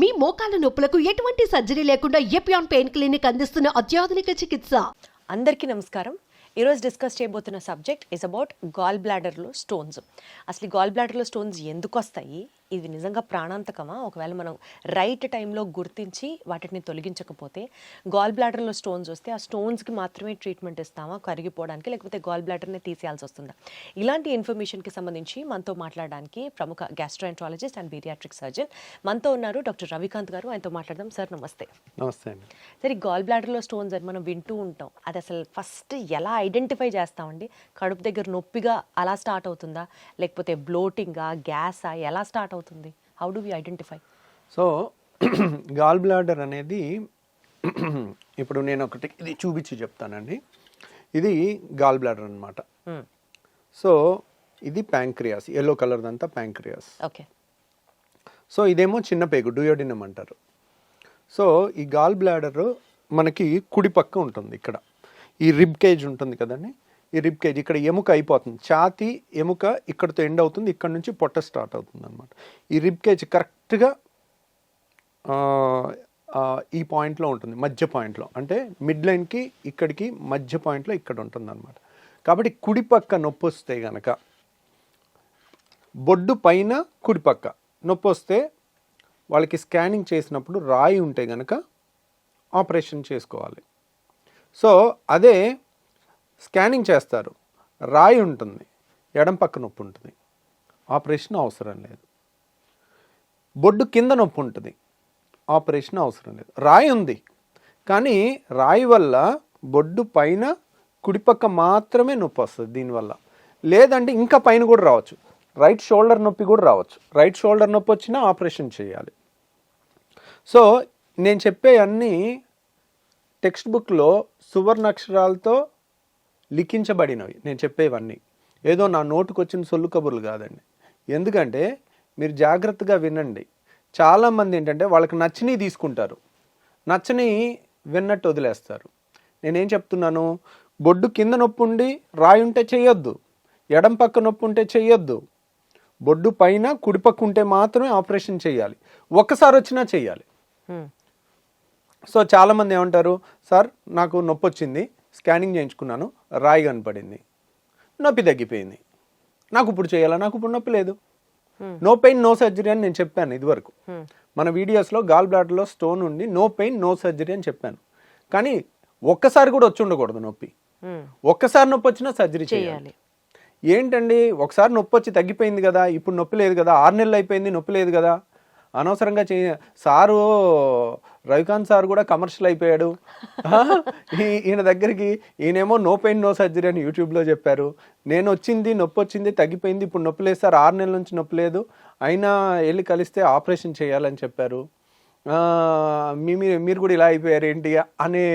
మీ మోకాల నొప్పులకు ఎటువంటి సర్జరీ లేకుండా ఎపియాన్ పెయిన్ క్లినిక్ అందిస్తున్న అత్యాధునిక చికిత్స. అందరికీ నమస్కారం. ఈరోజు డిస్కస్ చేయబోతున్న సబ్జెక్ట్ ఇస్ అబౌట్ గాల్ బ్లాడర్లో స్టోన్స్. అసలు గాల్ బ్లాడర్లో స్టోన్స్ ఎందుకు వస్తాయి, ఇది నిజంగా ప్రాణాంతకమా, ఒకవేళ మనం రైట్ టైంలో గుర్తించి వాటిని తొలగించకపోతే గాల్ బ్లాడర్లో స్టోన్స్ వస్తే ఆ స్టోన్స్కి మాత్రమే ట్రీట్మెంట్ ఇస్తామా కరిగిపోవడానికి, లేకపోతే గాల్ బ్లాడర్ని తీసేయాల్సి వస్తుందా? ఇలాంటి ఇన్ఫర్మేషన్కి సంబంధించి మనతో మాట్లాడడానికి ప్రముఖ గ్యాస్ట్రోఎంట్రాలజిస్ట్ అండ్ పీడియాట్రిక్ సర్జన్ మనతో ఉన్నారు డాక్టర్ రవికాంత్ గారు. ఆయనతో మాట్లాడదాం. సార్ నమస్తే. నమస్తే అండి. సరే, గాల్ బ్లాడర్లో స్టోన్స్ అని మనం వింటూ ఉంటాం, అది అసలు ఫస్ట్ ఎలా ఐడెంటిఫై చేస్తామండి? కడుపు దగ్గర నొప్పిగా అలా స్టార్ట్ అవుతుందా, లేకపోతే బ్లోటింగా, గ్యాసా, ఎలా స్టార్ట్ అవుతుంది? How do we identify? So gall bladder అనేది ఇప్పుడు నేను ఒకటి ఇది చూపించి చెప్తానండి. ఇది గాల్ బ్లాడర్ అనమాట. సో ఇది ప్యాంక్రియాస్, ఎల్లో కలర్ అంతా ప్యాంక్రియాస్. ఓకే. సో ఇదేమో చిన్న పేగు, డూయోడినం అంటారు. సో ఈ గాల్ బ్లాడర్ మనకి కుడి పక్క ఉంటుంది. ఇక్కడ ఈ రిబ్ కేజ్ ఉంటుంది కదండి, ఈ రిబ్ కేజ్ ఇక్కడ ఎముక అయిపోతుంది, ఛాతీ ఎముక ఇక్కడతో ఎండ్ అవుతుంది, ఇక్కడ నుంచి పొట్ట స్టార్ట్ అవుతుంది అనమాట. ఈ రిబ్ కేజ్ కరెక్ట్గా ఈ పాయింట్లో ఉంటుంది, మధ్య పాయింట్లో, అంటే మిడ్ లైన్కి ఇక్కడికి మధ్య పాయింట్లో ఇక్కడ ఉంటుంది అనమాట. కాబట్టి కుడి పక్క నొప్పి వస్తే గనక, బొడ్డు పైన కుడి పక్క నొప్పి వస్తే వాళ్ళకి స్కానింగ్ చేసినప్పుడు రాయి ఉంటే గనక ఆపరేషన్ చేసుకోవాలి. సో అదే స్కానింగ్ చేస్తారు, రాయి ఉంటుంది, ఎడం పక్క నొప్పి ఉంటుంది, ఆపరేషన్ అవసరం లేదు. బొడ్డు కింద నొప్పి ఉంటుంది, ఆపరేషన్ అవసరం లేదు. రాయి ఉంది కానీ రాయి వల్ల బొడ్డు పైన కుడిపక్క మాత్రమే నొప్పి వస్తుంది దీనివల్ల. లేదంటే ఇంకా పైన కూడా రావచ్చు, రైట్ షోల్డర్ నొప్పి కూడా రావచ్చు. రైట్ షోల్డర్ నొప్పి వచ్చినా ఆపరేషన్ చేయాలి. సో నేను చెప్పే అన్నీ టెక్స్ట్ బుక్లో సువర్ణాక్షరాలతో లిఖించబడినవి. నేను చెప్పేవన్నీ ఏదో నా నోటుకు వచ్చిన సొల్లు కబుర్లు కాదండి. ఎందుకంటే మీరు జాగ్రత్తగా వినండి. చాలామంది ఏంటంటే వాళ్ళకి నచ్చినవి తీసుకుంటారు, నచ్చని విన్నట్టు వదిలేస్తారు. నేనేం చెప్తున్నాను, బొడ్డు కింద నొప్పి ఉండి రాయి ఉంటే చెయ్యొద్దు, ఎడం పక్క నొప్పి ఉంటే చెయ్యొద్దు, బొడ్డు పైన కుడిపక్క ఉంటే మాత్రమే ఆపరేషన్ చేయాలి, ఒక్కసారి వచ్చినా చెయ్యాలి. సో చాలామంది ఏమంటారు, సార్ నాకు నొప్పి వచ్చింది, స్కానింగ్ చేయించుకున్నాను, రాయి కనపడింది, నొప్పి తగ్గిపోయింది, నాకు ఇప్పుడు చేయాలా, నాకు ఇప్పుడు నొప్పి లేదు, నో పెయిన్ నో సర్జరీ అని నేను చెప్పాను ఇదివరకు మన వీడియోస్లో. గాల్ బ్లాడర్లో స్టోన్ ఉండి నో పెయిన్ నో సర్జరీ అని చెప్పాను. కానీ ఒక్కసారి కూడా వచ్చి ఉండకూడదు నొప్పి. ఒక్కసారి నొప్పి వచ్చినా సర్జరీ చేయాలి. ఏంటండి, ఒకసారి నొప్పి వచ్చి తగ్గిపోయింది కదా, ఇప్పుడు నొప్పి లేదు కదా, 6 నెలలు అయిపోయింది నొప్పి లేదు కదా, అనవసరంగా సారు రవికాంత్ సార్ కూడా కమర్షియల్ అయిపోయాడు. ఈయన దగ్గరికి ఈయనేమో నో పెయిన్ నో సర్జరీ అని యూట్యూబ్లో చెప్పారు. నేను వచ్చింది నొప్పి వచ్చింది తగ్గిపోయింది, ఇప్పుడు నొప్పి లేదు సార్, 6 నెలల నుంచి నొప్పి లేదు, అయినా వెళ్ళి కలిస్తే ఆపరేషన్ చేయాలని చెప్పారు, మీరు కూడా ఇలా అయిపోయారు ఏంటి అనే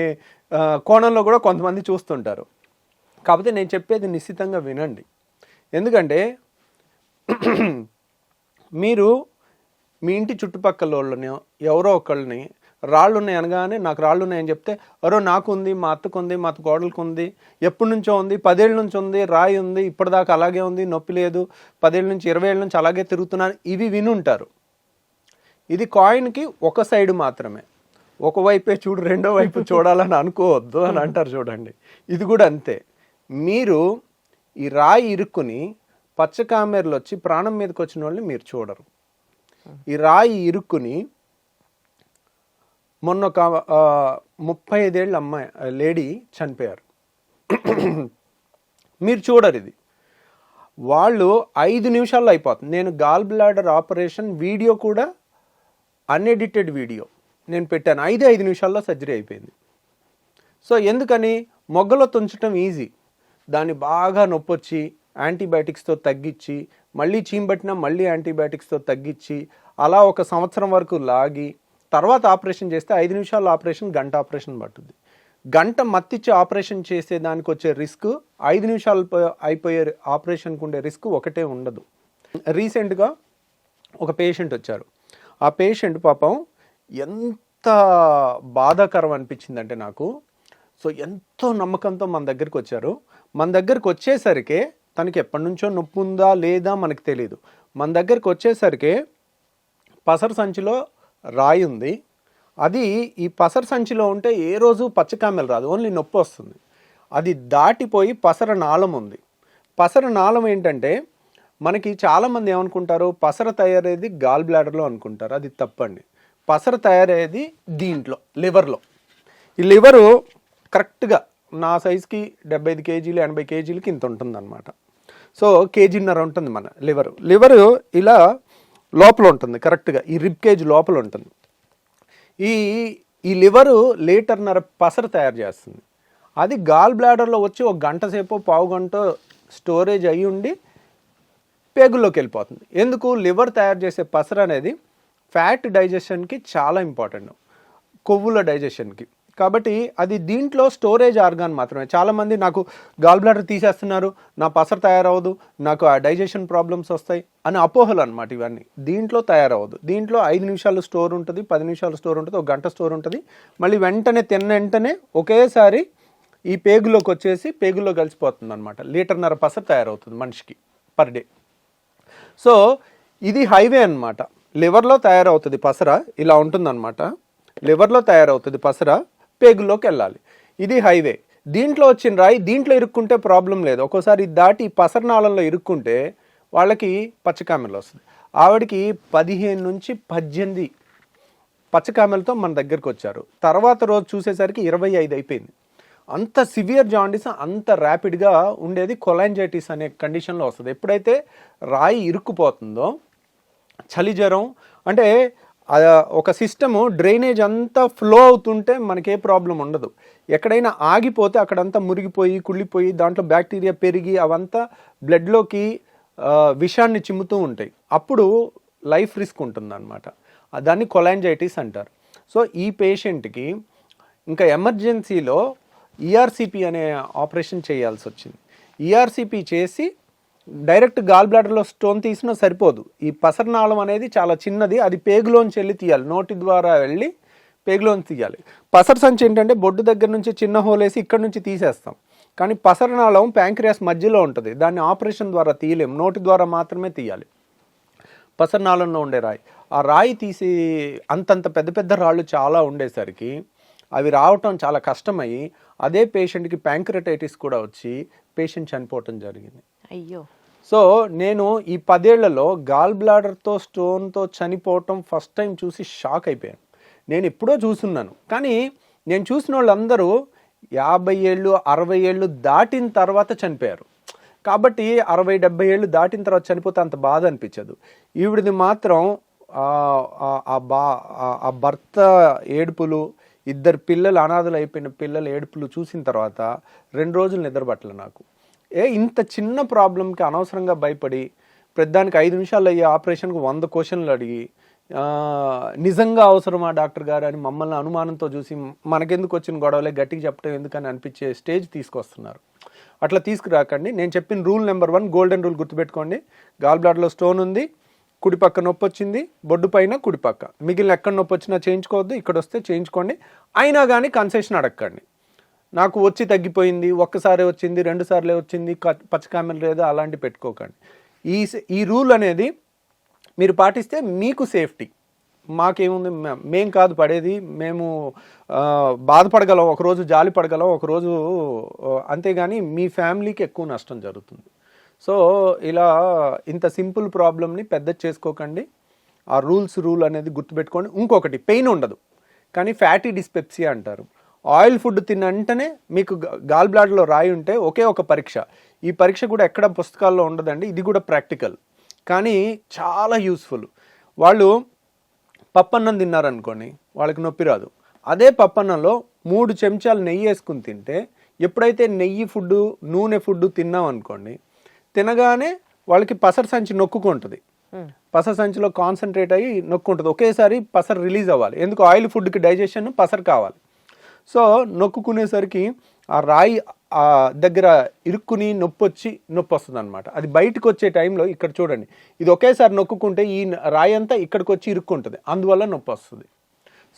కోణంలో కూడా కొంతమంది చూస్తుంటారు. కాకపోతే నేను చెప్పేది నిశ్చితంగా వినండి. ఎందుకంటే మీరు మీ ఇంటి చుట్టుపక్కల వాళ్ళని ఎవరో ఒకళ్ళని రాళ్ళు ఉన్నాయి అనగానే నాకు రాళ్ళు ఉన్నాయని చెప్తే, ఎవరో నాకు ఉంది, మా అత్తకు ఉంది, మా అత్త కోడలకు ఉంది, ఎప్పటి నుంచో ఉంది, 10 ఏళ్ళ నుంచి ఉంది, రాయి ఉంది, ఇప్పటిదాకా అలాగే ఉంది, నొప్పి లేదు, 10 ఏళ్ళ నుంచి 20 ఏళ్ళ నుంచి అలాగే తిరుగుతున్నాను, ఇవి వినుంటారు. ఇది కాయిన్కి ఒక సైడ్ మాత్రమే, ఒకవైపే చూడు రెండో వైపు చూడాలని అనుకోవద్దు అని అంటారు చూడండి. ఇది కూడా అంతే. మీరు ఈ రాయి ఇరుక్కుని పచ్చకామెర్లు వచ్చి ప్రాణం మీదకి వచ్చిన వాళ్ళని మీరు చూడరు. ఈ రాయి ఇరుక్కుని మొన్న ఒక 35 ఏళ్ళ అమ్మాయి లేడీ చనిపోయారు, మీరు చూడరు. ఇది వాళ్ళు 5 నిమిషాల్లో అయిపోతుంది. నేను గాల్ బ్లాడర్ ఆపరేషన్ వీడియో కూడా అన్ఎడిటెడ్ వీడియో నేను పెట్టాను, 5 నిమిషాల్లో సర్జరీ అయిపోయింది. సో ఎందుకని, మొగ్గలో తుంచడం ఈజీ, దాన్ని బాగా నొప్పి వచ్చి యాంటీబయాటిక్స్తో తగ్గించి, మళ్ళీ చీంబట్టినా మళ్ళీ యాంటీబయాటిక్స్తో తగ్గించి, అలా 1 సంవత్సరం వరకు లాగి తర్వాత ఆపరేషన్ చేస్తే 5 నిమిషాల ఆపరేషన్ గంట ఆపరేషన్ పట్టుద్ది. గంట మత్తిచ్చి ఆపరేషన్ చేసే దానికి వచ్చే రిస్క్ 5 నిమిషాలు అయిపోయే ఆపరేషన్కి ఉండే రిస్క్ ఒకటే ఉండదు. రీసెంట్గా ఒక పేషెంట్ వచ్చారు. ఆ పేషెంట్ పాపం ఎంత బాధాకరం అనిపించిందంటే నాకు. సో ఎంతో నమ్మకంతో మన దగ్గరికి వచ్చారు. మన దగ్గరికి వచ్చేసరికి తనకి ఎప్పటి నుంచో నొప్పి ఉందా లేదా మనకు తెలియదు. మన దగ్గరికి వచ్చేసరికి పసరు సంచిలో రాయి ఉంది, అది ఈ పసర సంచిలో ఉంటే ఏ రోజు పచ్చకామెలు రాదు, ఓన్లీ నొప్పి వస్తుంది. అది దాటిపోయి పసర నాళం ఉంది. పసర నాళం ఏంటంటే మనకి చాలామంది ఏమనుకుంటారు, పసర తయారయ్యేది గాల్ బ్లాడర్లో అనుకుంటారు. అది తప్పండి. పసర తయారయ్యేది దీంట్లో, లివర్లో. ఈ లివరు కరెక్ట్గా నా సైజుకి 75 కేజీలు 80 కేజీలకి ఇంత ఉంటుంది అనమాట. సో కేజీన్నర ఉంటుంది మన లివరు ఇలా లోపల ఉంటుంది, కరెక్ట్గా ఈ రిబ్ కేజ్ లోపల ఉంటుంది. ఈ లివరు లీటర్న్నర పసర తయారు చేస్తుంది. అది గాల్ బ్లాడర్లో వచ్చి ఒక గంట సేపు పావు గంట స్టోరేజ్ అయ్యి ఉండి పేగుల్లోకి వెళ్ళిపోతుంది. ఎందుకు? లివర్ తయారు చేసే పసర అనేది ఫ్యాట్ డైజెషన్కి చాలా ఇంపార్టెంట్, కొవ్వుల డైజెషన్కి. కాబట్టి అది దీంట్లో స్టోరేజ్ ఆర్గాన్ మాత్రమే. చాలామంది నాకు గాల్ బ్లాడర్ తీసేస్తున్నారు, నా పసర తయారవ్వదు, నాకు ఆ డైజెషన్ ప్రాబ్లమ్స్ వస్తాయి అని అపోహలు అనమాట ఇవన్నీ. దీంట్లో తయారవ్వదు. దీంట్లో 5 నిమిషాలు స్టోర్ ఉంటుంది, 10 నిమిషాలు స్టోర్ ఉంటుంది, ఒక గంట స్టోర్ ఉంటుంది. మళ్ళీ వెంటనే వెంటనే ఒకేసారి ఈ పేగులోకి వచ్చేసి పేగుల్లో కలిసిపోతుంది అనమాట. లీటర్న్నర పసర తయారవుతుంది మనిషికి పర్ డే. సో ఇది హైవే అనమాట. లివర్లో తయారవుతుంది పసర, ఇలా ఉంటుందన్నమాట. లివర్లో తయారవుతుంది పసర, పేగుల్లోకి వెళ్ళాలి. ఇది హైవే. దీంట్లో వచ్చిన రాయి దీంట్లో ఇరుక్కుంటే ప్రాబ్లం లేదు. ఒక్కోసారి దాటి పసరనాళంలో ఇరుక్కుంటే వాళ్ళకి పచ్చకామెలు వస్తుంది. ఆవిడకి 15 నుంచి 18 పచ్చకామెలతో మన దగ్గరకు వచ్చారు. తర్వాత రోజు చూసేసరికి 25 అయిపోయింది. అంత సివియర్ జాండీస్ అంత ర్యాపిడ్గా ఉండేది కొలాంజైటిస్ అనే కండిషన్లో వస్తుంది. ఎప్పుడైతే రాయి ఇరుక్కుపోతుందో, చలి జ్వరం అంటే ఒక సిస్టము డ్రైనేజ్ అంతా ఫ్లో అవుతుంటే మనకే ప్రాబ్లం ఉండదు. ఎక్కడైనా ఆగిపోతే అక్కడంతా మురిగిపోయి కుళ్ళిపోయి దాంట్లో బ్యాక్టీరియా పెరిగి అవంతా బ్లడ్లోకి విషాన్ని చిమ్ముతూ ఉంటాయి. అప్పుడు లైఫ్ రిస్క్ ఉంటుందన్నమాట. దాన్ని కొలాంజైటిస్ అంటారు. సో ఈ పేషెంట్కి ఇంకా ఎమర్జెన్సీలో ఈఆర్సిపి అనే ఆపరేషన్ చేయాల్సి వచ్చింది. ఈఆర్సిపి చేసి డైరెక్ట్ గాల్ బ్లాడర్లో స్టోన్ తీసినా సరిపోదు. ఈ పసరనాళం అనేది చాలా చిన్నది, అది పేగులోంచి వెళ్ళి తీయాలి, నోటి ద్వారా వెళ్ళి పేగులోంచి తీయాలి. పసర సంచి ఏంటంటే బొడ్డు దగ్గర నుంచి చిన్న హోల్ వేసి ఇక్కడ నుంచి తీసేస్తాం. కానీ పసరనాళం ప్యాంక్రియాస్ మధ్యలో ఉంటుంది, దాన్ని ఆపరేషన్ ద్వారా తీయలేం, నోటి ద్వారా మాత్రమే తీయాలి. పసరనాళంలో ఉండే రాయి, ఆ రాయి తీసి అంతంత పెద్ద పెద్ద రాళ్ళు చాలా ఉండేసరికి అవి రావటం చాలా కష్టమయ్యి అదే పేషెంట్కి ప్యాంక్రటైటిస్ కూడా వచ్చి పేషెంట్ చనిపోవటం జరిగింది. అయ్యో. సో నేను ఈ 10 ఏళ్లలో గాల్ బ్లాడర్తో స్టోన్తో చనిపోవటం ఫస్ట్ టైం చూసి షాక్ అయిపోయాను. నేను ఎప్పుడో చూస్తున్నాను, కానీ నేను చూసిన వాళ్ళందరూ 50 ఏళ్ళు 60 ఏళ్ళు దాటిన తర్వాత చనిపోయారు. కాబట్టి 60-70 ఏళ్ళు దాటిన తర్వాత చనిపోతే అంత బాధ అనిపించదు. ఈవిడిది మాత్రం ఆ భర్త ఏడుపులు, 2 పిల్లలు అనాథలు అయిపోయిన పిల్లల ఏడుపులు చూసిన తర్వాత 2 రోజులు నిద్రపట్టలే నాకు. ఇంత చిన్న ప్రాబ్లంకి అనవసరంగా భయపడి పెద్దానికి 5 నిమిషాలు అయ్యే ఆపరేషన్కి 100 క్వశ్చన్లు అడిగి నిజంగా అవసరమా డాక్టర్ గారు అని మమ్మల్ని అనుమానంతో చూసి మనకెందుకు వచ్చిన గొడవలే గట్టిగా చెప్పడం ఎందుకని అనిపించే స్టేజ్ తీసుకొస్తున్నారు. అట్లా తీసుకురాకండి. నేను చెప్పిన రూల్ నెంబర్ 1 గోల్డెన్ రూల్ గుర్తుపెట్టుకోండి. గాల్ బ్లాడర్లో స్టోన్ ఉంది, కుడి పక్క నొప్పి వచ్చింది, బొడ్డు పైన కుడి పక్క, మిగిలిన ఎక్కడ నొప్పి వచ్చినా చేయించుకోవద్దు, ఇక్కడ వస్తే చేయించుకోండి. అయినా కానీ కన్సెషన్ అడగండి. నాకు వచ్చి తగ్గిపోయింది, ఒక్కసారి వచ్చింది, 2 సార్లే వచ్చింది, పచ్చకామెలు లేదా అలాంటి పెట్టుకోకండి. ఈ రూల్ అనేది మీరు పాటిస్తే మీకు సేఫ్టీ. మాకేముంది, మేం కాదు పడేది, మేము బాధపడగలం, ఒకరోజు జాలి పడగలం, ఒకరోజు, అంతేగాని మీ ఫ్యామిలీకి ఎక్కువ నష్టం జరుగుతుంది. సో ఇలా ఇంత సింపుల్ ప్రాబ్లమ్ని పెద్ద చేసుకోకండి. ఆ రూల్ అనేది గుర్తుపెట్టుకోండి. ఇంకొకటి, పెయిన్ ఉండదు కానీ ఫ్యాటీ డిస్పెప్సియా అంటారు. ఆయిల్ ఫుడ్ తిన్న వెంటనే మీకు గాల్ బ్లాడర్లో రాయి ఉంటే ఒకే ఒక పరీక్ష, ఈ పరీక్ష కూడా ఎక్కడ పుస్తకాల్లో ఉండదండి, ఇది కూడా ప్రాక్టికల్ కానీ చాలా యూస్ఫుల్. వాళ్ళు పప్పన్నం తిన్నారనుకోండి, వాళ్ళకి నొప్పి రాదు. అదే పప్పన్నంలో 3 చెంచాలు నెయ్యి వేసుకుని తింటే, ఎప్పుడైతే నెయ్యి ఫుడ్ నూనె ఫుడ్ తిన్నాం అనుకోండి, తినగానే వాళ్ళకి పసర సంచి నొక్కుంటుంది, పసర సంచిలో కాన్సన్ట్రేట్ అయ్యి నొక్కుంటుంది, ఒకేసారి పసర రిలీజ్ అవ్వాలి. ఎందుకు? ఆయిల్ ఫుడ్కి డైజెషన్ పసర కావాలి. సో నొక్కునేసరికి ఆ రాయి దగ్గర ఇరుక్కుని నొప్పి వస్తుంది అనమాట. అది బయటకు వచ్చే టైంలో ఇక్కడ చూడండి, ఇది ఒకేసారి నొక్కుంటే ఈ రాయి అంతా ఇక్కడికి వచ్చి ఇరుక్కుంటుంది, అందువల్ల నొప్పి వస్తుంది.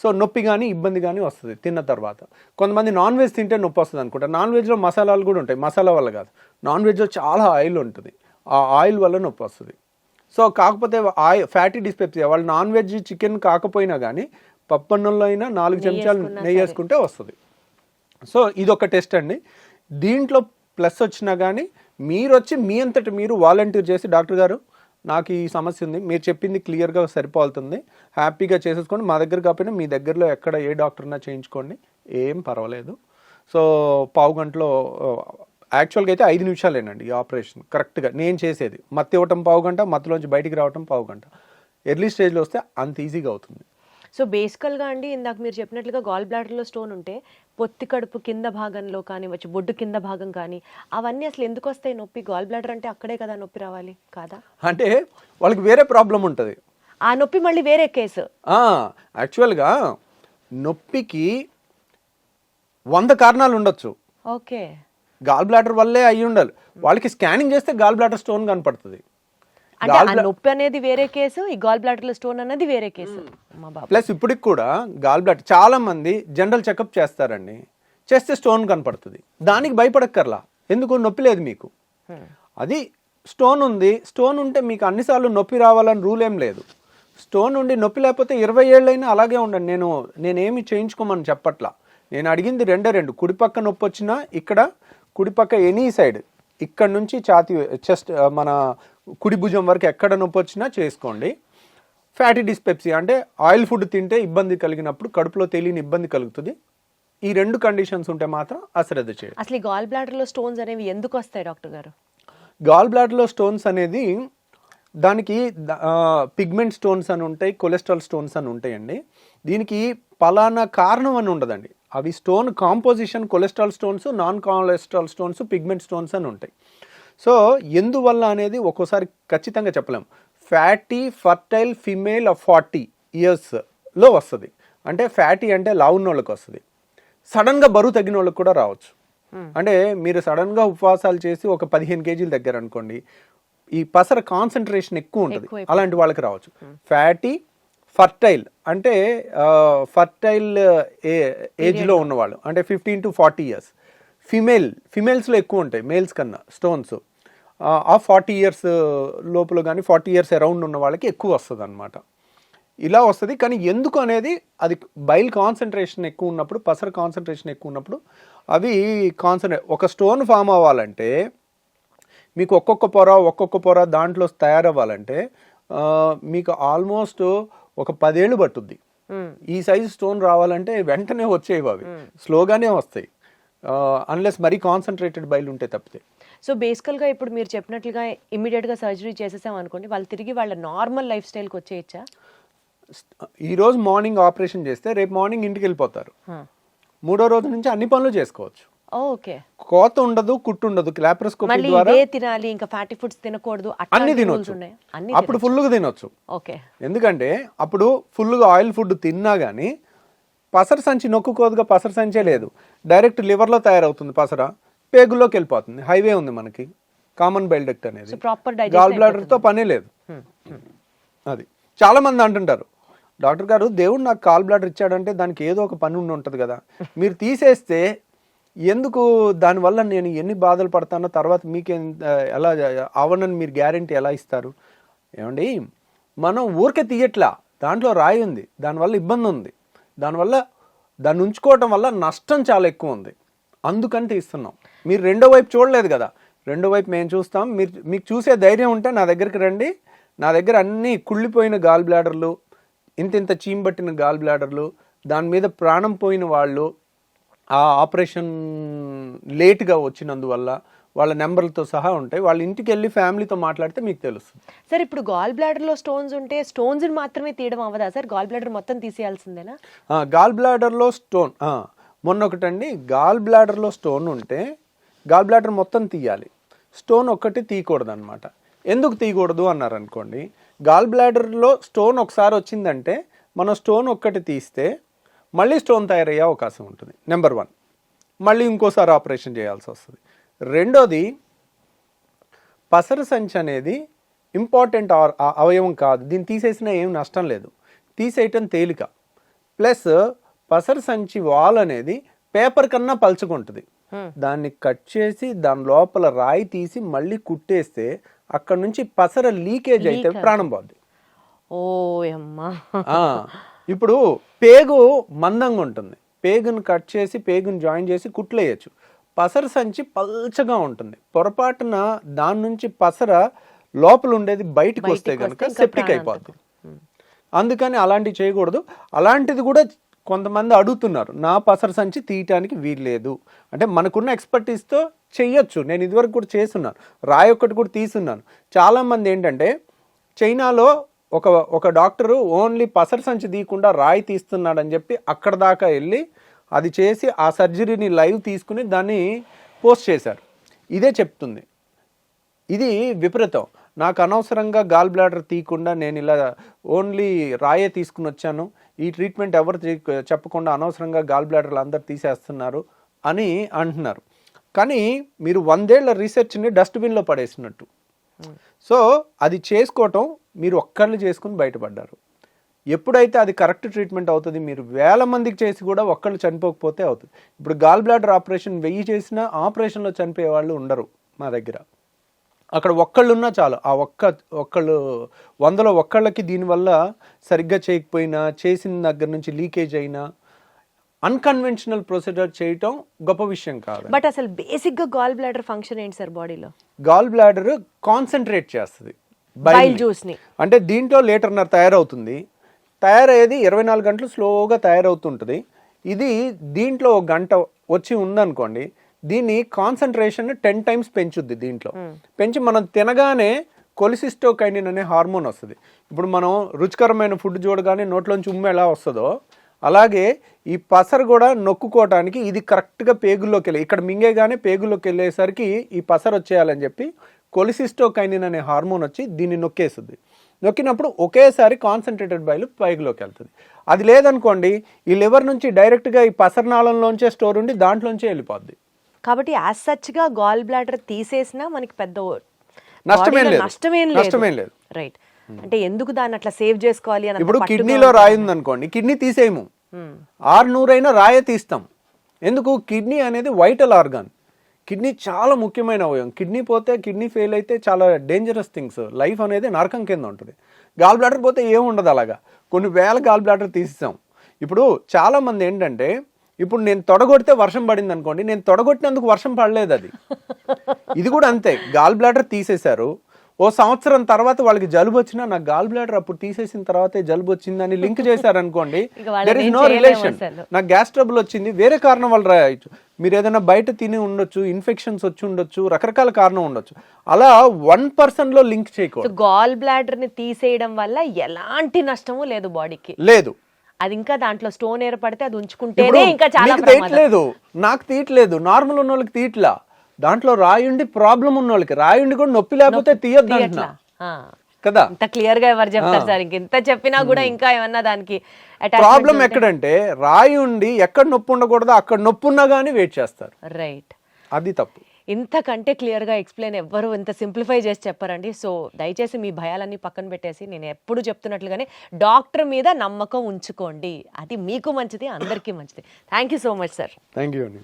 సో నొప్పి కానీ ఇబ్బంది కానీ వస్తుంది తిన్న తర్వాత. కొంతమంది నాన్ వెజ్ తింటే నొప్పి వస్తుంది అనుకుంటారు. నాన్ వెజ్లో మసాలాలు కూడా ఉంటాయి, మసాలా వల్ల కాదు, నాన్ వెజ్లో చాలా ఆయిల్ ఉంటుంది, ఆ ఆయిల్ వల్ల నొప్పి వస్తుంది. సో కాకపోతే ఫ్యాటీ డిస్పెప్సియా వాళ్ళు నాన్ వెజ్ చికెన్ కాకపోయినా కానీ పప్పన్నంలో అయినా 4 చెంచాలు నెయ్యి వేసుకుంటే వస్తుంది. సో ఇదొక టెస్ట్ అండి. దీంట్లో ప్లస్ వచ్చినా కానీ మీరు వచ్చి మీ అంతటి మీరు వాలంటీర్ చేసి డాక్టర్ గారు నాకు ఈ సమస్య ఉంది, మీరు చెప్పింది క్లియర్గా సరిపోతుంది, హ్యాపీగా చేసేసుకోండి, మా దగ్గర కాకపోయినా మీ దగ్గరలో ఎక్కడ ఏ డాక్టర్నా చేయించుకోండి, ఏం పర్వాలేదు. సో పావు గంటలో యాక్చువల్గా అయితే 5 నిమిషాలేనండి ఈ ఆపరేషన్ కరెక్ట్గా నేను చేసేది. మత్తు ఇవ్వటం పావు గంట, మత్తులోంచి బయటికి రావటం పావు గంట. ఎర్లీ స్టేజ్లో వస్తే అంత ఈజీగా అవుతుంది. సో బేసికల్గా అండి ఇందాక మీరు చెప్పినట్లుగా గాల్ బ్లాడర్లో స్టోన్ ఉంటే పొత్తి కడుపు కింద భాగంలో కానివచ్చు, బొడ్డు కింద భాగం కానీ అవన్నీ అసలు ఎందుకు వస్తాయి నొప్పి? గాల్ బ్లాడర్ అంటే అక్కడే కదా నొప్పి రావాలి కాదా? అంటే వాళ్ళకి వేరే ప్రాబ్లం ఉంటుంది. ఆ నొప్పి మళ్ళీ వేరే కేసు. యాక్చువల్గా నొప్పికి 100 కారణాలు ఉండొచ్చు. ఓకే, గాల్ బ్లాడర్ వల్లే అయ్యి ఉండాలి. వాళ్ళకి స్కానింగ్ చేస్తే గాల్ బ్లాడర్ స్టోన్ కనపడుతుంది. అంటే ఆ నొప్పి అనేది వేరే కేసు, ఈ గాల్ బ్లాడర్ లో స్టోన్ అనేది వేరే కేసు. ప్లస్ ఇప్పటికి కూడా గాల్ బ్లాడర్ చాలా మంది జనరల్ చెకప్ చేస్తారండి, చేస్తే స్టోన్ కనపడుతుంది. దానికి భయపడక్కర్లా, ఎందుకు నొప్పి లేదు మీకు. అది స్టోన్ ఉంది, స్టోన్ ఉంటే మీకు అన్నిసార్లు నొప్పి రావాలని రూల్ ఏం లేదు. స్టోన్ ఉండి నొప్పి లేకపోతే 20 ఏళ్ళైనా అలాగే ఉండండి. నేనేమి చేయించుకోమని చెప్పట్లా. నేను అడిగింది రెండు కుడిపక్క నొప్పి వచ్చినా ఇక్కడ కుడిపక్క ఎనీ సైడ్ ఇక్కడ నుంచి ఛాతీ చెస్ట్ మన కుడి భుజం వరకు ఎక్కడ నొప్పి వచ్చినా చేసుకోండి. ఫ్యాటీ డిస్పెప్సియా అంటే ఆయిల్ ఫుడ్ తింటే ఇబ్బంది కలిగినప్పుడు కడుపులో తెలియని ఇబ్బంది కలుగుతుంది. ఈ 2 కండిషన్స్ ఉంటే మాత్రం అశ్రద్ధ చేయండి. అసలు గాల్ బ్లాడర్ లో స్టోన్స్ అనేవి ఎందుకు వస్తాయి డాక్టర్ గారు? గాల్ బ్లాడర్లో స్టోన్స్ అనేది దానికి పిగ్మెంట్ స్టోన్స్ అని ఉంటాయి, కొలెస్ట్రాల్ స్టోన్స్ అని ఉంటాయండి. దీనికి పలానా కారణం అని ఉండదండి. అవి stone composition cholesterol stones, non cholesterol stones, pigment stones అని ఉంటాయి. సో ఎందువల్ల అనేది ఒక్కోసారి ఖచ్చితంగా చెప్పలేము. ఫ్యాటీ ఫర్టైల్ ఫిమేల్ ఆఫ్ 40 ఇయర్స్లో వస్తుంది. అంటే ఫ్యాటీ అంటే లావున్న వాళ్ళకి వస్తుంది. సడన్గా బరువు తగ్గిన వాళ్ళకి కూడా రావచ్చు. అంటే మీరు సడన్గా ఉపవాసాలు చేసి ఒక 15 కేజీలు దగ్గర అనుకోండి, ఈ పసర కాన్సన్ట్రేషన్ ఎక్కువ ఉంటుంది, అలాంటి వాళ్ళకి రావచ్చు. ఫ్యాటీ ఫర్టైల్ అంటే ఫర్టైల్ ఏజ్లో ఉన్నవాళ్ళు, అంటే 15 to 40 ఇయర్స్. ఫిమేల్స్లో ఎక్కువ ఉంటాయి మేల్స్ కన్నా స్టోన్స్. ఆ 40 ఇయర్స్ లోపల కానీ 40 ఇయర్స్ అరౌండ్ ఉన్న వాళ్ళకి ఎక్కువ వస్తుంది అనమాట. ఇలా వస్తుంది. కానీ ఎందుకు అనేది అది బైల్ కాన్సన్ట్రేషన్ ఎక్కువ ఉన్నప్పుడు, పసర కాన్సన్ట్రేషన్ ఎక్కువ ఉన్నప్పుడు అవి ఒక స్టోన్ ఫామ్ అవ్వాలంటే మీకు ఒక్కొక్క పొర దాంట్లో తయారవ్వాలంటే మీకు ఆల్మోస్ట్ ఒక 10 ఏళ్ళు పట్టుద్ది. ఈ సైజు స్టోన్ రావాలంటే వెంటనే వచ్చేవి, అవి స్లోగానే వస్తాయి అన్లెస్ మరీ కాన్సన్ట్రేటెడ్ బైల్ ఉంటే తప్పితే. సో బేసికల్గా ఇప్పుడు మీరు చెప్పినట్లుగా ఇమీడియట్గా సర్జరీ చేసేసాం అనుకోండి, వాళ్ళు తిరిగి వాళ్ళ నార్మల్ లైఫ్ స్టైల్కి వచ్చేయచ్చా? ఈరోజు మార్నింగ్ ఆపరేషన్ చేస్తే రేపు మార్నింగ్ ఇంటికి వెళ్ళిపోతారు. 3వ రోజు నుంచి అన్ని పనులు చేసుకోవచ్చు. ఓకే, కోత ఉండదు, కుట్టు ఉండదు. లాప్రోస్కోపీ ద్వారా తినాలి, ఇంకా ఫ్యాటీ ఫుడ్స్ తినకూడదు, అన్ని తినొచ్చు. అప్పుడు ఫుల్గా తినొచ్చు. ఓకే, ఎందుకంటే అప్పుడు ఫుల్గా ఆయిల్ ఫుడ్ తిన్నా కానీ పసర సంచి నొక్కుకోదుగా, పసర సంచే లేదు, డైరెక్ట్ లివర్లో తయారవుతుంది పసర, పేగుల్లోకి వెళ్ళిపోతుంది. హైవే ఉంది మనకి, కామన్ బైల్ డక్ట్ అనేది. గాల్ బ్లాడర్తో పనే లేదు. అది చాలా మంది అంటుంటారు, డాక్టర్ గారు దేవుడు నాకు గాల్ బ్లాడర్ ఇచ్చాడంటే దానికి ఏదో ఒక పని ఉండి ఉంటుంది కదా, మీరు తీసేస్తే ఎందుకు దానివల్ల నేను ఎన్ని బాధలు పడతానో తర్వాత మీకే ఎలా అవనని మీరు గ్యారెంటీ ఎలా ఇస్తారు? ఏమండి, మనం ఊరికే తీయట్లా, దాంట్లో రాయి ఉంది, దానివల్ల ఇబ్బంది ఉంది, దాన్ని ఉంచుకోవటం వల్ల నష్టం చాలా ఎక్కువ ఉంది, అందుకని తీస్తున్నాం. మీరు రెండో వైపు చూడలేదు కదా, రెండో వైపు మేము చూస్తాం. మీకు చూసే ధైర్యం ఉంటే నా దగ్గరికి రండి. నా దగ్గర అన్ని కుళ్ళిపోయిన గాల్ బ్లాడర్లు, ఇంత చీంబట్టిన గాల్ బ్లాడర్లు, దాని మీద ప్రాణం పోయిన వాళ్ళు, ఆ ఆపరేషన్ లేట్గా వచ్చినందువల్ల వాళ్ళ నెంబర్లతో సహా ఉంటాయి. వాళ్ళ ఇంటికి వెళ్ళి ఫ్యామిలీతో మాట్లాడితే మీకు తెలుస్తుంది. సార్ ఇప్పుడు గాల్ బ్లాడర్లో స్టోన్స్ ఉంటే స్టోన్స్ మాత్రమే తీయడం అవ్వదా సార్? గాల్ బ్లాడర్ మొత్తం తీసేయాల్సిందేనా? గాల్ బ్లాడర్లో స్టోన్ మొన్న ఒకటండి, గాల్ బ్లాడర్లో స్టోన్ ఉంటే గాల్ బ్లాడర్ మొత్తం తీయాలి, స్టోన్ ఒక్కటి తీయకూడదు అనమాట. ఎందుకు తీయకూడదు అన్నారు అనుకోండి, గాల్ బ్లాడర్లో స్టోన్ ఒకసారి వచ్చిందంటే మనం స్టోన్ ఒక్కటి తీస్తే మళ్ళీ స్టోన్ తయారయ్యే అవకాశం ఉంటుంది. నెంబర్ 1, మళ్ళీ ఇంకోసారి ఆపరేషన్ చేయాల్సి వస్తుంది. రెండోది, పసర సంచి అనేది ఇంపార్టెంట్ అవయవం కాదు, దీన్ని తీసేసినా ఏం నష్టం లేదు, తీసేయటం తేలిక. ప్లస్ పసర సంచి వాల్ అనేది పేపర్ కన్నా పలుచుకుంటుంది. దాన్ని కట్ చేసి దాని లోపల రాయి తీసి మళ్ళీ కుట్టేస్తే అక్కడ నుంచి పసర లీకేజ్ అయితే ప్రాణం పోద్ది. ఓ అమ్మా. ఆ, ఇప్పుడు పేగు మందంగా ఉంటుంది, పేగును కట్ చేసి పేగును జాయిన్ చేసి కుట్లు వేయచ్చు. పసర సంచి పల్చగా ఉంటుంది, పొరపాటున దాని నుంచి పసర లోపల ఉండేది బయటకు వస్తే కనుక సెప్టిక్ అయిపోద్ది. అందుకని అలాంటివి చేయకూడదు. అలాంటిది కూడా కొంతమంది అడుగుతున్నారు, నా పసర సంచి తీయటానికి వీల్లేదు అంటే మనకున్న ఎక్స్పర్టీస్తో చెయ్యొచ్చు. నేను ఇదివరకు కూడా చేస్తున్నాను, రాయి ఒక్కటి కూడా తీసున్నాను. చాలామంది ఏంటంటే చైనాలో ఒక డాక్టరు ఓన్లీ పసర సంచి తీయకుండా రాయి తీస్తున్నాడని చెప్పి అక్కడ దాకా వెళ్ళి అది చేసి ఆ సర్జరీని లైవ్ తీసుకుని దాన్ని పోస్ట్ చేశారు. ఇదే చెప్తుంది, ఇది విపరీతం. నాకు అనవసరంగా గాల్ బ్లాడర్ తీయకుండా నేను ఇలా ఓన్లీ రాయే తీసుకుని వచ్చాను, ఈ ట్రీట్మెంట్ ఎవరు చెప్పకుండా అనవసరంగా గాల్ బ్లాడర్లు అందరు తీసేస్తున్నారు అని అంటున్నారు. కానీ మీరు 100 ఏళ్ల రీసెర్చ్ని డస్ట్బిన్లో పడేసినట్టు. సో అది చేసుకోవటం మీరు ఒక్కళ్ళు చేసుకుని బయటపడ్డారు. ఎప్పుడైతే అది కరెక్ట్ ట్రీట్మెంట్ అవుతుంది, మీరు 1000 మందికి చేసి కూడా ఒక్కళ్ళు చనిపోకపోతే అవుతుంది. ఇప్పుడు గాల్ బ్లాడర్ ఆపరేషన్ 1000 చేసినా ఆపరేషన్లో చనిపోయే వాళ్ళు ఉండరు మా దగ్గర. అక్కడ ఒక్కళ్ళున్నా చాలు, ఆ ఒక్కళ్ళు 100లో ఒక్కళ్ళకి దీనివల్ల సరిగ్గా చేయకపోయినా, చేసిన దగ్గర నుంచి లీకేజ్ అయినా అన్కన్వెన్షనల్ ప్రొసీజర్ చేయటం గొప్ప విషయం కాదు. బట్ అసలు బేసిక్గా గాల్ బ్లాడర్ ఫంక్షన్ ఏంటి సార్ బాడీలో? గాల్ బ్లాడర్ కాన్సన్ట్రేట్ చేస్తుంది బైల్ జ్యూస్ని. అంటే దీంట్లో 1.5 లీటర్ తయారవుతుంది, తయారయ్యేది 24 గంటలు స్లోగా తయారవుతుంటుంది. ఇది దీంట్లో 1 గంట వచ్చి ఉందనుకోండి, దీన్ని కాన్సన్ట్రేషన్ 10 టైమ్స్ పెంచుద్ది. దీంట్లో పెంచి మనం తినగానే కొలిసిస్టోకైనిన్ అనే హార్మోన్ వస్తుంది. ఇప్పుడు మనం రుచికరమైన ఫుడ్ చూడగానే నోట్లోంచి ఉమ్మ ఎలా వస్తుందో అలాగే ఈ పసరు కూడా నొక్కుకోవటానికి ఇది కరెక్ట్గా పేగుల్లోకి వెళ్ళి ఇక్కడ మింగేగానే పేగుల్లోకి వెళ్ళేసరికి ఈ పసరు వచ్చేయాలని చెప్పి కొలిసిస్టోకైనిన్ అనే హార్మోన్ వచ్చి దీన్ని నొక్కేస్తుంది. నొక్కినప్పుడు ఒకేసారి కాన్సన్ట్రేటెడ్ బైలు పైగులోకి వెళ్తుంది. అది లేదనుకోండి, ఈ లివర్ నుంచి డైరెక్ట్గా ఈ పసరనాళంలోంచే స్టోర్ ఉండి దాంట్లోంచే వెళ్ళిపోద్ది. కాబట్టి యాజ్ సచ్గా గాల్ బ్లాడర్ తీసేసినా మనకి పెద్ద నష్టమేం లేదు. రైట్. అంటే ఎందుకు దాన్ని అట్లా సేవ్ చేసుకోవాలి అని? ఇప్పుడు కిడ్నీలో రాయి ఉందనుకోండి, కిడ్నీ తీసేయము, 600 అయినా రాయే తీస్తాం. ఎందుకు? కిడ్నీ అనేది వైటల్ ఆర్గాన్, కిడ్నీ చాలా ముఖ్యమైన అవయవం. కిడ్నీ పోతే, కిడ్నీ ఫెయిల్ అయితే చాలా డేంజరస్ థింగ్స్, లైఫ్ అనేది నరకం కింద ఉంటుంది. గాల్ బ్లాడర్ పోతే ఏముండదు. అలాగా కొన్ని వేల గాల్ బ్లాడర్ తీసేసాం. ఇప్పుడు చాలామంది ఏంటంటే, ఇప్పుడు నేను తొడగొడితే వర్షం పడింది అనుకోండి, నేను తొడగొట్టినందుకు వర్షం పడలేదు. అది ఇది కూడా అంతే. గాల్ బ్లాడర్ తీసేశారు, ఓ సంవత్సరం తర్వాత వాళ్ళకి జలుబు వచ్చినా నాకు గాల్ బ్లాడర్ అప్పుడు తీసేసిన తర్వాతే జలుబు వచ్చిందని లింక్ చేశారనుకోండి, దెర్ ఇస్ నో రిలేషన్. నాకు గ్యాస్ ట్రబుల్ వచ్చింది, వేరే కారణం వల్ల రాయొచ్చు. మీరు ఏదైనా బయట తిని ఉండొచ్చు, ఇన్ఫెక్షన్స్ వచ్చి ఉండొచ్చు, రకరకాల కారణం ఉండొచ్చు. అలా 1% లో లింక్ చేయకూడదు. గాల్ బ్లాడర్ ని తీసేయడం వల్ల ఎలాంటి నష్టము లేదు బాడీకి. లేదు. అది ఇంకా దాంట్లో స్టోన్ ఏర్పడితే అది ఉంచుకుంటేనే ఇంకా చాలా తీయట్లేదు. నాకు తీయట్లేదు, నార్మల్ ఉన్న వాళ్ళకి తీయట్లా. దాంట్లో రాయుండి ప్రాబ్లం ఉన్న వాళ్ళకి, రాయుండి కూడా నొప్పి లేకపోతే తీయద్దు అంటున్నా కదా. ఇంత క్లియర్ గా ఎవరు చెప్తారు సార్? ఇంత చెప్పినా కూడా ఇంకా ఏమన్నా దానికి ప్రాబ్లం ఎక్కడంటే, రాయుండి ఎక్కడ నొప్పి ఉండకూడదో అక్కడ నొప్పి ఉన్నా కానీ వెయిట్ చేస్తారు. రైట్. అది తప్పు. ఇంతకంటే క్లియర్గా ఎక్స్ప్లెయిన్ ఎవ్వరు ఇంత సింప్లిఫై చేసి చెప్పారండి. సో దయచేసి మీ భయాలన్నీ పక్కన పెట్టేసి నేను ఎప్పుడు చెప్తున్నట్లుగానే డాక్టర్ మీద నమ్మకం ఉంచుకోండి. అది మీకు మంచిది, అందరికీ మంచిది. Thank you so much sir. Thank you అండి.